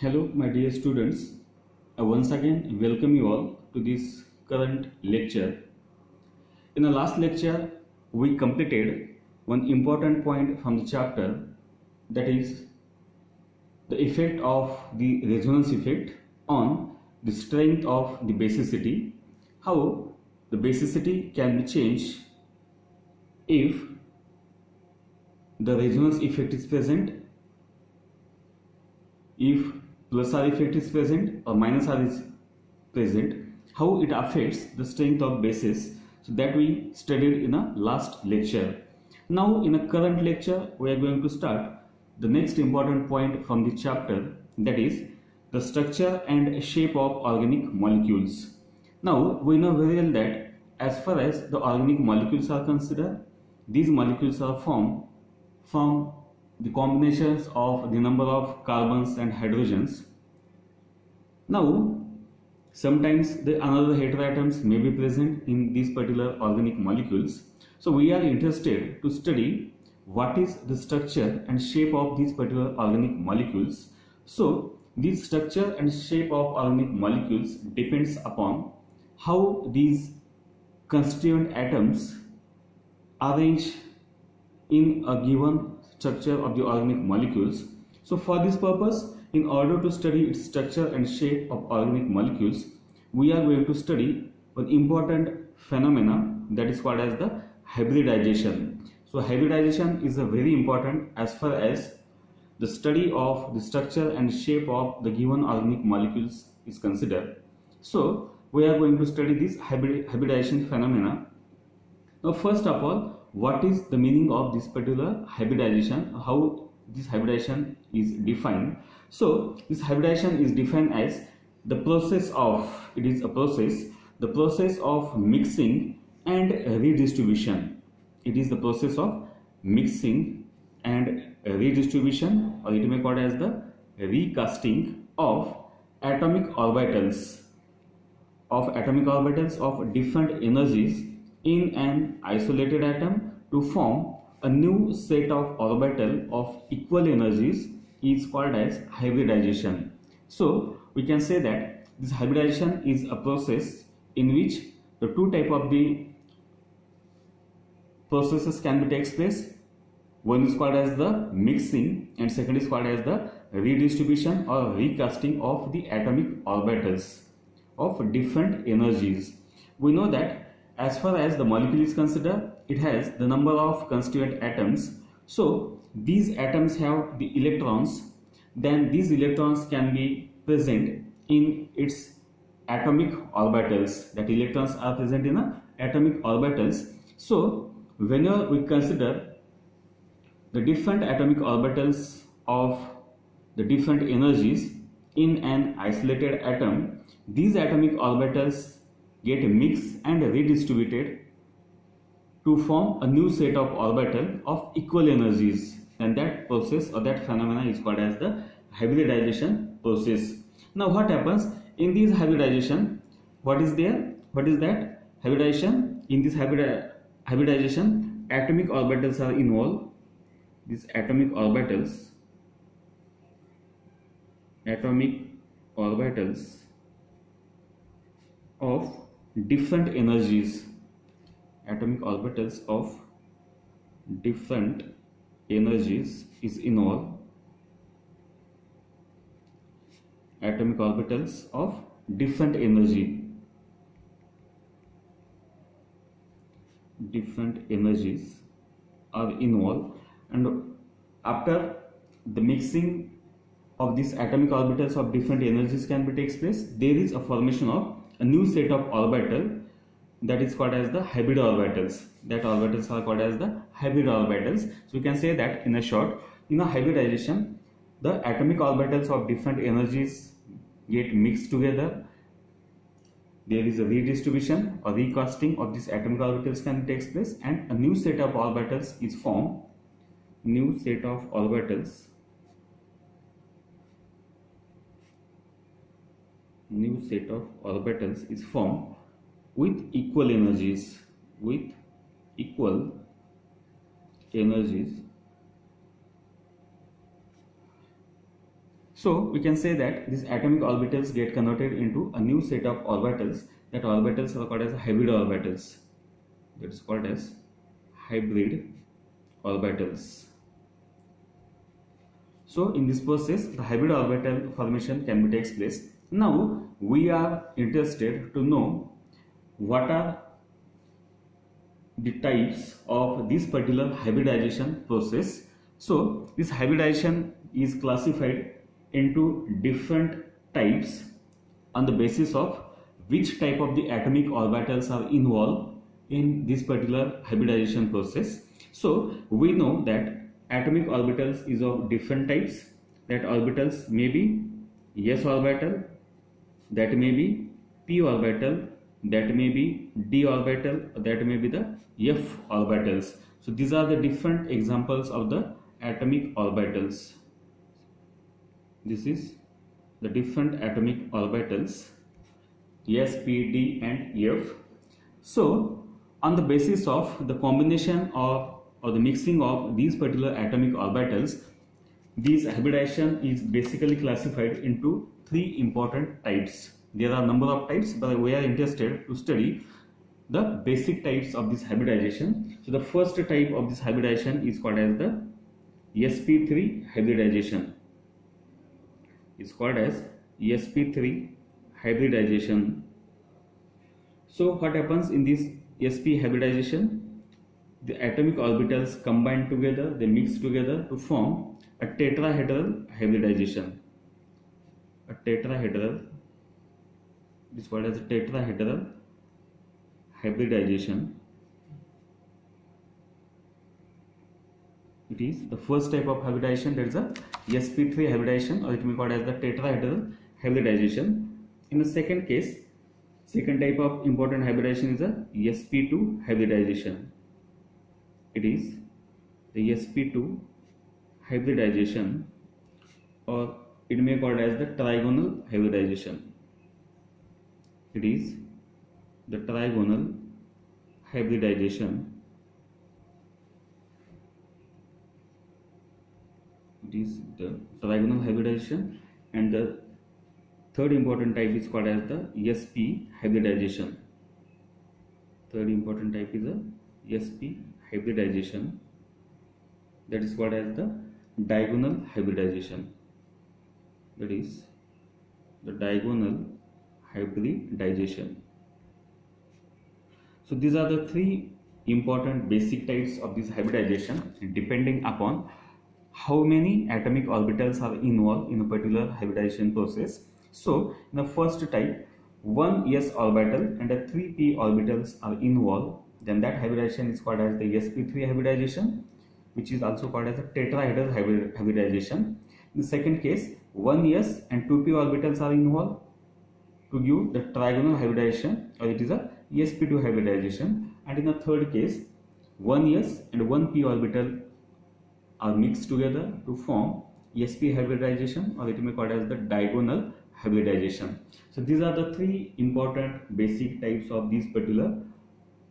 Hello, my dear students. I once again welcome you all to this current lecture. In the last lecture, we completed one important point from the chapter, that is the effect of the resonance effect on the strength of the basicity, how the basicity can be changed if the resonance effect is present, if plus R effect is present or minus R is present, how it affects the strength of bases. So that we studied in a last lecture. Now in a current lecture we are going to start the next important point from the chapter, that is the structure and shape of organic molecules. Now we know very well that as far as the organic molecules are considered, these molecules are formed from the combinations of the number of carbons and hydrogens. Now sometimes the another heteroatoms may be present in these particular organic molecules. So we are interested to study what is the structure and shape of these particular organic molecules. So this structure and shape of organic molecules depends upon how these constituent atoms arrange in a given structure of the organic molecules. So for this purpose, in order to study its structure and shape of organic molecules, we are going to study an important phenomena that is called as the hybridization. So hybridization is a very important as far as the study of the structure and shape of the given organic molecules is considered. So we are going to study this hybridization phenomena. Now first of all, what is the meaning of this particular hybridization, how this hybridization is defined. So this hybridization is defined as the process of, the process of mixing and redistribution. It is the process of mixing and redistribution, or it may be called as the recasting of atomic orbitals of different energies in an isolated atom to form a new set of orbital of equal energies is called as hybridization. So we can say that this hybridization is a process in which the two type of the processes can be takes place. One is called as the mixing and second is called as the redistribution or recasting of the atomic orbitals of different energies. We know that as far as the molecule is considered, it has the number of constituent atoms. So these atoms have the electrons, then these electrons can be present in its atomic orbitals, that electrons are present in atomic orbitals. So whenever we consider the different atomic orbitals of the different energies in an isolated atom, these atomic orbitals get mixed and redistributed to form a new set of orbital of equal energies, and that process or that phenomena is called as the hybridization process. Now what happens in this hybridization? What is there? What is that hybridization? In this hybridization, atomic orbitals are involved. These atomic orbitals of different energies, atomic orbitals of different energies is involved. Atomic orbitals of different energies are involved, and after the mixing of these atomic orbitals of different energies can be takes place, there is a formation of a new set of orbital that is called as the hybrid orbitals. That orbitals are called as the hybrid orbitals. So we can say that in a short, in a hybridization, the atomic orbitals of different energies get mixed together. There is a redistribution or recasting of these atomic orbitals can take place, and a new set of orbitals is formed. New set of orbitals is formed with equal energies, So we can say that these atomic orbitals get converted into a new set of orbitals. That orbitals are called as hybrid orbitals. That is called as hybrid orbitals. So in this process, the hybrid orbital formation can be takes place. Now we are interested to know what are the types of this particular hybridization process. So this hybridization is classified into different types on the basis of which type of the atomic orbitals are involved in this particular hybridization process. So we know that atomic orbitals is of different types. That orbitals may be s orbital, that may be p orbital, that may be d orbital, that may be the f orbitals. So these are the different examples of the atomic orbitals. This is the different atomic orbitals s, p, d and f. So on the basis of the combination of or the mixing of these particular atomic orbitals, this hybridization is basically classified into three important types. There are a number of types, but we are interested to study the basic types of this hybridization. So the first type of this hybridization is called as the sp3 hybridization. It's called as sp3 hybridization. So what happens in this sp hybridization? The atomic orbitals combine together, they mix together to form a tetrahedral hybridization. A tetrahedral, this is called as a tetrahedral hybridization. It is the first type of hybridization, that is a sp3 hybridization, or it may be called as the tetrahedral hybridization. In the second case, second type of important hybridization is a sp2 hybridization. It is the sp2 hybridization, or it may be called as the trigonal hybridization. It is the trigonal hybridization. It is the trigonal hybridization. And the third important type is called as the sp hybridization. Third important type is the sp hybridization, that is called as the diagonal hybridization. That is the diagonal hybridization. So these are the three important basic types of this hybridization, depending upon how many atomic orbitals are involved in a particular hybridization process. So in the first type, one s orbital and a 3 p orbitals are involved, then that hybridization is called as the sp3 hybridization, which is also called as a tetrahedral hybridization. In the second case, one s and 2 p orbitals are involved to give the trigonal hybridization, or it is a sp2 hybridization. And in the third case, one s and 1 p orbital are mixed together to form sp hybridization, or it may be called as the diagonal hybridization. So these are the three important basic types of this particular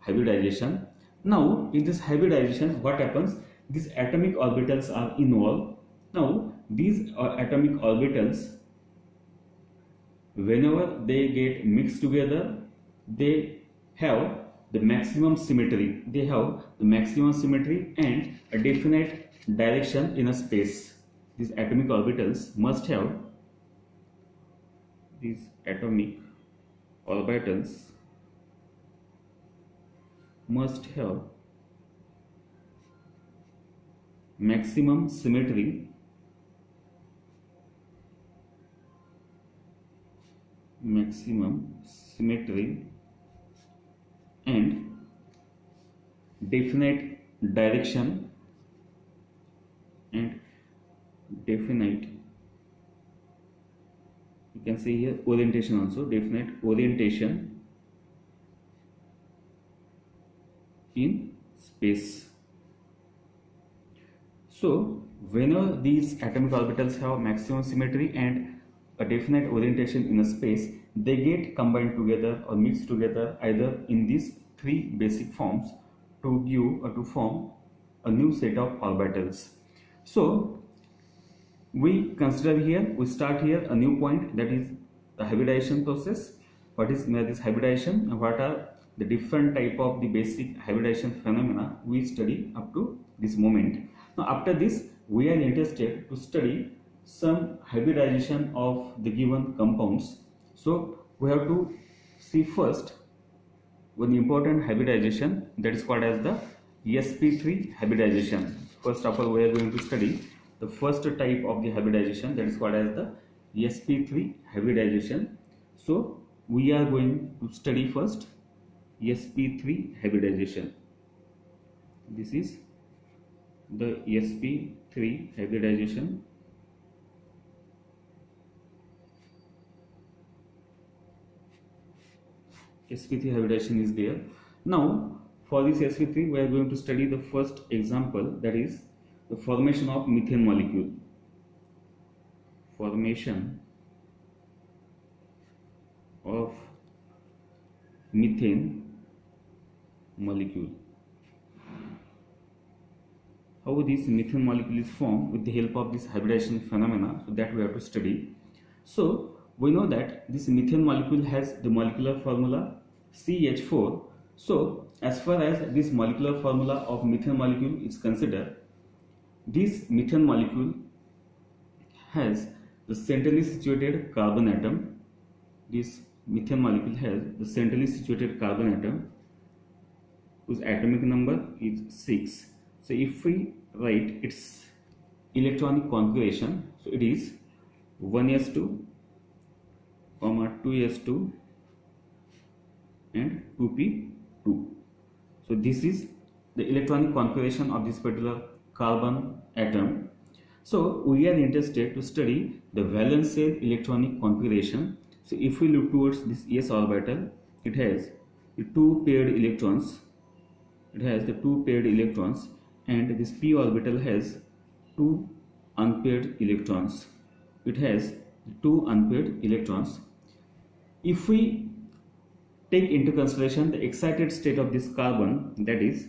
hybridization. Now in this hybridization, what happens? These atomic orbitals are involved. Now these atomic orbitals, whenever they get mixed together, they have the maximum symmetry. They have the maximum symmetry and a definite direction in a space. These atomic orbitals must have, these atomic orbitals must have maximum symmetry and definite direction and definite, you can see here orientation also, definite orientation in space. So whenever these atomic orbitals have maximum symmetry and a definite orientation in a space, they get combined together or mixed together either in these three basic forms to give or to form a new set of orbitals. So we consider here, we start here a new point, that is the hybridization process. What is this hybridization and what are the different type of the basic hybridization phenomena we study up to this moment. Now after this we are interested to study some hybridization of the given compounds. So we have to see first one important hybridization, that is called as the sp3 hybridization. First of all, we are going to study the first type of the hybridization, that is called as the sp3 hybridization. So we are going to study first sp3 hybridization. This is the sp3 hybridization. sp3 hybridization is there. Now for this sp3 we are going to study the first example, that is the formation of methane molecule. Formation of methane molecule. How this methane molecule is formed with the help of this hybridization phenomena, so that we have to study. So we know that this methane molecule has the molecular formula CH4. So as far as this molecular formula of methane molecule is considered, this methane molecule has the centrally situated carbon atom. This methane molecule has the centrally situated carbon atom whose atomic number is 6. So if we write its electronic configuration, so it is 1s2, 2s2 and 2p2. So this is the electronic configuration of this particular carbon atom. So we are interested to study the valence shell electronic configuration. So if we look towards this s orbital, it has the two paired electrons. It has the two paired electrons, and this p orbital has two unpaired electrons. It has two unpaired electrons. If we take into consideration the excited state of this carbon, that is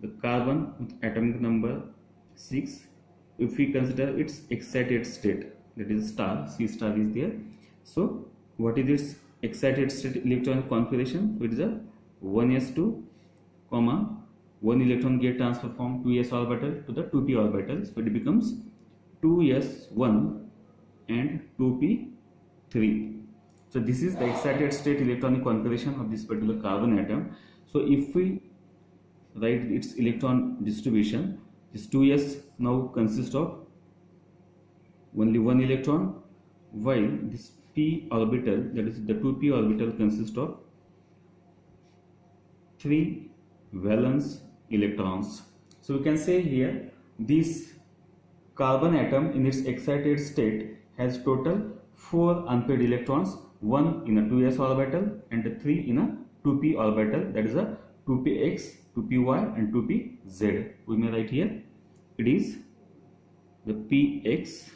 the carbon with atomic number 6, if we consider its excited state, that is star, C star is there. So what is its excited state electronic configuration? It is a 1s2, 1 electron get transfer from 2s orbital to the 2p orbital, so it becomes 2s1 and 2p3. So this is the excited state electronic configuration of this particular carbon atom. So if we write its electron distribution, this 2s now consists of only one electron, while this p orbital, that is the 2p orbital, consists of 3 valence electrons. So we can say here this carbon atom in its excited state has total 4 unpaired electrons, 1 in a 2s orbital and 3 in a 2p orbital, that is a 2px, 2py and 2pz. We may write here it is the px,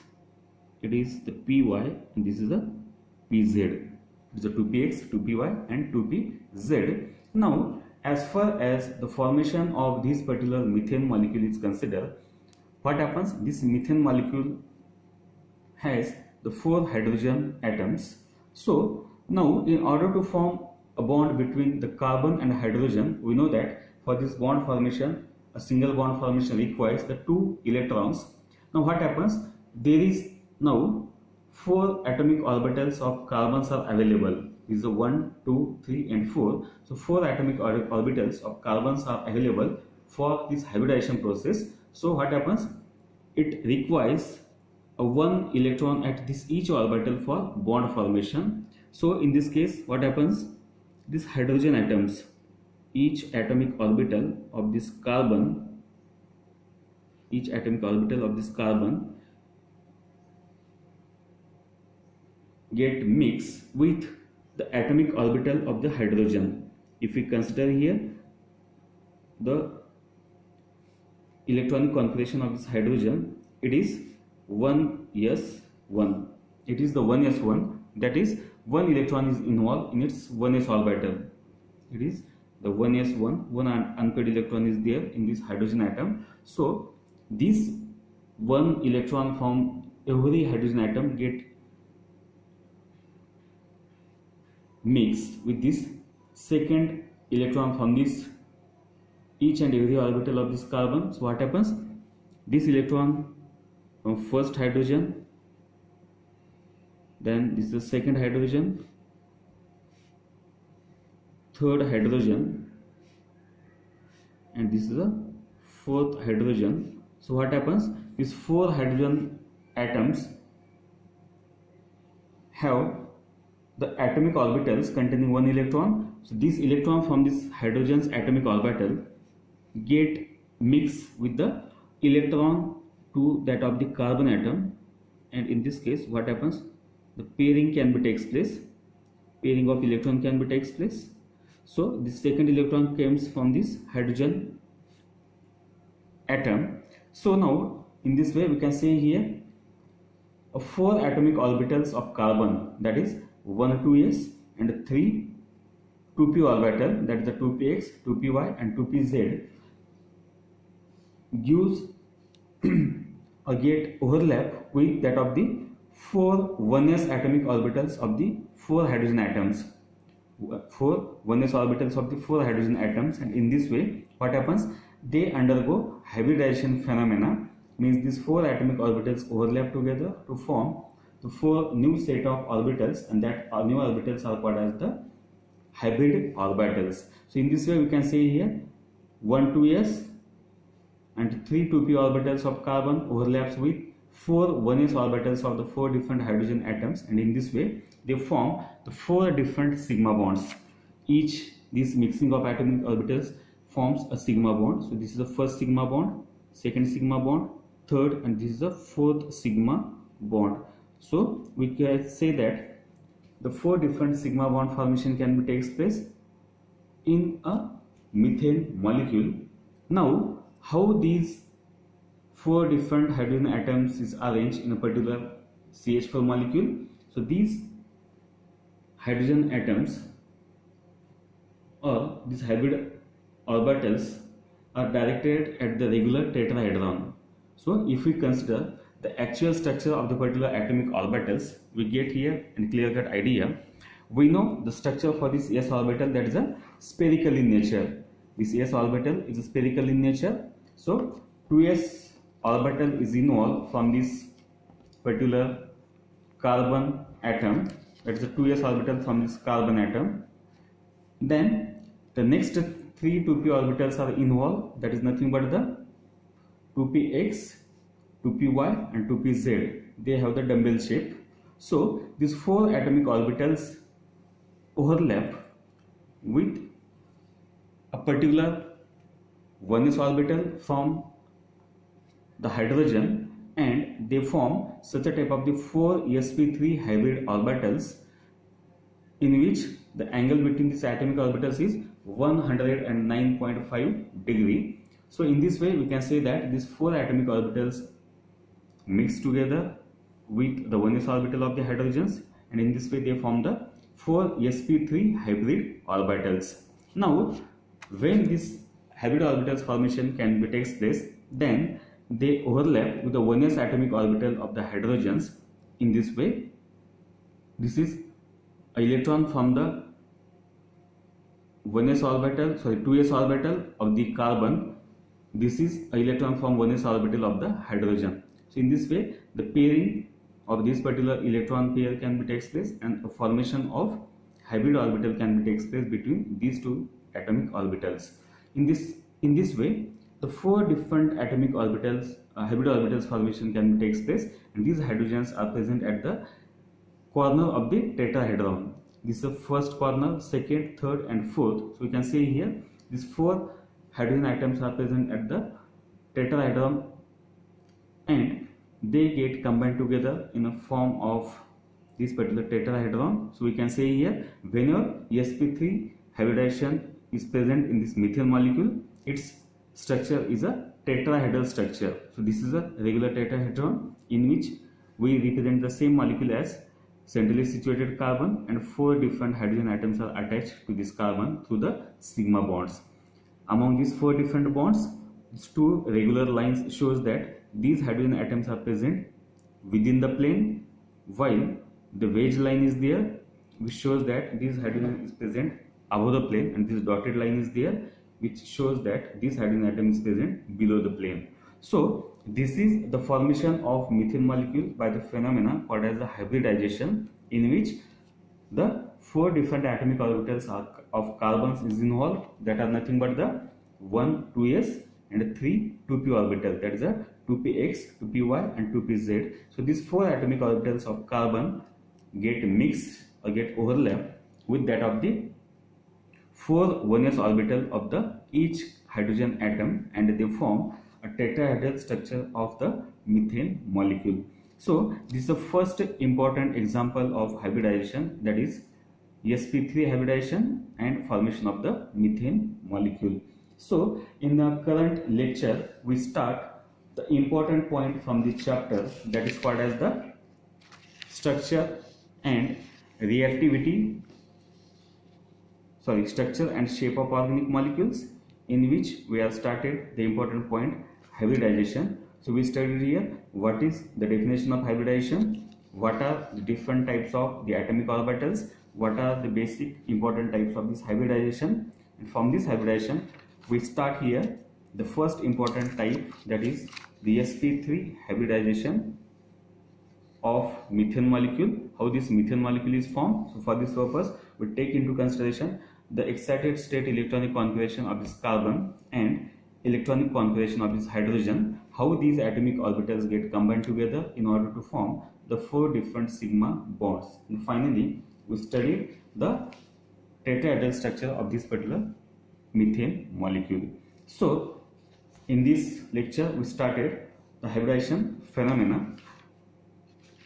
it is the py and this is the pz. It is the 2px, 2py and 2pz. Now as far as the formation of this particular methane molecule is considered, what happens? This methane molecule has the 4 hydrogen atoms. So now in order to form a bond between the carbon and hydrogen, we know that for this bond formation, a single bond formation requires the 2 electrons. Now what happens? There is now 4 atomic orbitals of carbons are available. This is 1, 2, 3 and 4. So 4 atomic orbitals of carbons are available for this hybridization process. So what happens? It requires a 1 electron at this each orbital for bond formation. So in this case what happens? These hydrogen atoms, each atomic orbital of this carbon, each atomic orbital of this carbon get mixed with the atomic orbital of the hydrogen. If we consider here the electronic configuration of this hydrogen, it is 1s1. It is the 1s1, that is 1 electron is involved in its 1s orbital. It is the 1s1, 1 unpaired electron is there in this hydrogen atom. So this 1 electron from every hydrogen atom get mixed with this second electron from this each and every orbital of this carbon. So what happens? This electron from first hydrogen, then this is the second hydrogen, third hydrogen, and this is the fourth hydrogen. So what happens? These four hydrogen atoms have the atomic orbitals containing one electron. So this electron from this hydrogen's atomic orbital get mixed with the electron to that of the carbon atom, and in this case what happens? The pairing can be takes place, pairing of electron can be takes place. So this second electron comes from this hydrogen atom. So now in this way we can say here four atomic orbitals of carbon, that is 1 2s and 3 2p orbital, that is the 2px, 2py and 2pz, gives or get overlap with that of the 4 1s atomic orbitals of the 4 hydrogen atoms. 4 1s orbitals of the 4 hydrogen atoms, and in this way what happens? They undergo hybridization phenomena, means these 4 atomic orbitals overlap together to form the 4 new set of orbitals, and that new orbitals are called as the hybrid orbitals. So in this way we can say here 1 2s and 3 2p orbitals of carbon overlaps with 4 1s orbitals of the 4 different hydrogen atoms, and in this way they form the 4 different sigma bonds. Each this mixing of atomic orbitals forms a sigma bond. So this is the first sigma bond, second sigma bond, third, and this is the fourth sigma bond. So we can say that the 4 different sigma bond formation can be takes place in a methane molecule. Now how these 4 different hydrogen atoms is arranged in a particular CH4 molecule? So these hydrogen atoms or these hybrid orbitals are directed at the regular tetrahedron. So if we consider the actual structure of the particular atomic orbitals, we get here a clear-cut idea. We know the structure for this s orbital, that is a spherical in nature. This s orbital is a spherical in nature. So 2s orbital is involved from this particular carbon atom, that is the 2s orbital from this carbon atom. Then the next 3 2p orbitals are involved, that is nothing but the 2px, 2py and 2pz. They have the dumbbell shape. So these 4 atomic orbitals overlap with a particular 1s orbital from the hydrogen, and they form such a type of the 4 sp3 hybrid orbitals, in which the angle between these atomic orbitals is 109.5 degree. So in this way we can say that these 4 atomic orbitals mix together with the 1s orbital of the hydrogens, and in this way they form the 4 sp3 hybrid orbitals. Now when this hybrid orbitals formation can be takes place, then they overlap with the 1s atomic orbital of the hydrogens. In this way, this is an electron from the 2s orbital of the carbon. This is an electron from 1s orbital of the hydrogen. So in this way the pairing of this particular electron pair can be takes place, and a formation of hybrid orbital can be takes place between these 2 atomic orbitals. In this way the 4 different atomic orbitals, hybrid orbitals formation can be takes place, and these hydrogens are present at the corner of the tetrahedron. This is the first corner, second, third and fourth. So we can see here these 4 hydrogen atoms are present at the tetrahedron, and they get combined together in a form of this particular tetrahedron. So we can say here whenever sp3 hybridization is present in this methane molecule, its structure is a tetrahedral structure. So this is a regular tetrahedron in which we represent the same molecule as centrally situated carbon, and 4 different hydrogen atoms are attached to this carbon through the sigma bonds. Among these 4 different bonds, 2 regular lines shows that these hydrogen atoms are present within the plane, while the wedge line is there, which shows that this hydrogen is present above the plane, and this dotted line is there, which shows that this hydrogen atom is present below the plane. So this is the formation of methane molecule by the phenomena called as the hybridization, in which the 4 different atomic orbitals of carbons is involved, that are nothing but the 1 2s and 3 2p orbital, that is a 2px, 2py and 2pz. So these 4 atomic orbitals of carbon get mixed or get overlapped with that of the 4 1s orbital of the each hydrogen atom, and they form a tetrahedral structure of the methane molecule. So this is the first important example of hybridization, that is sp3 hybridization and formation of the methane molecule. So in the current lecture we start the important point from this chapter, that is called as the structure and shape of organic molecules, in which we have started the important point hybridization. So we studied here what is the definition of hybridization, what are the different types of the atomic orbitals, what are the basic important types of this hybridization, and from this hybridization we start here the first important type, that is the sp3 hybridization of methane molecule, how this methane molecule is formed. So for this purpose we take into consideration the excited state electronic configuration of this carbon and electronic configuration of this hydrogen, how these atomic orbitals get combined together in order to form the 4 different sigma bonds, and finally we studied the tetrahedral structure of this particular methane molecule. So in this lecture we started the hybridization phenomena.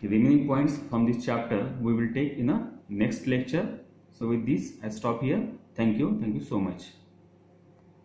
The remaining points from this chapter we will take in a next lecture. So with this I stop here. Thank you so much.